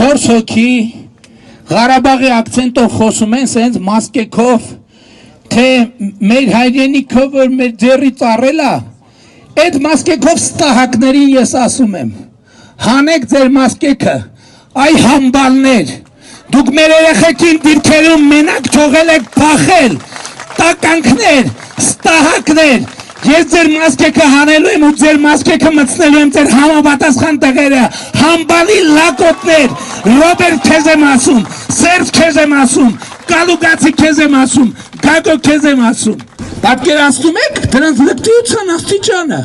4 հոգի Ղարաբաղի ակցենտով խոսում են սենց մասկեքով, թե մեր հայրենիքը, որ մեր ձեռից առել է, այդ մասկեքով ստահակներին ես ասում եմ, հանեք ձեր մասկեքը, այ համբալներ, դուք մեր երեխեքին դիրքերում մենակ թողել եք փախել, տականքներ, ստահակներ, ես ձեր մասկեքը հանելու եմ ու ձեր մասկեքը մտցնելու եմ ձեր համապատասխան տեղերը, համբալի լակոտներ, Ռոբերտ քեզ եմ ասում, Սերժ քեզ եմ ասում, Կալուգացի քեզ եմ ասում, Գագո քեզ եմ ասում, պատկերացնում եք դրանց լկտիության աստիճանը,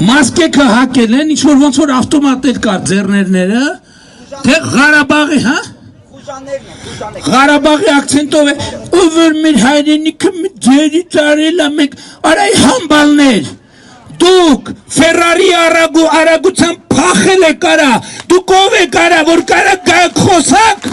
մասկեքը հակել են, ինչ-որ ոնց որ ավտոմատներ կար ձեռներները, թե Ղարաբաղի, հա? Ղարաբաղի ակցենտով է, ով որ մեր հայրենիքը ձերից արել է մենք, արայ համբալներ, դուք Ֆերարի արագությամբ փախել եք արա, դուք ով եք արա, որ կարա գայք խոսակ,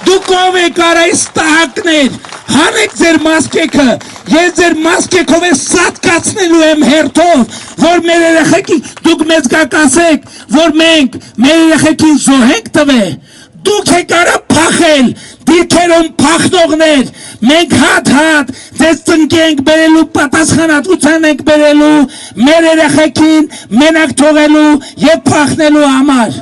դուք ով եք արա ստահակներ, հանեք ձեր մասկեքը, ես ձեր մասկեքով է սատկացնելու եմ հերթով, որ մեր երեխեքի, դուք մեզ կասեք, որ մենք մեր երեխեքին զոհենք տվե, դուք եք արա փախել, դիրքերում փախնողներ, մենք հատ-հատ ձեզ ծնկի ենք բերելու, պատասխանատվության ենք բերելու, մեր երեխեքին մենակ թողելու և փախնելու համար։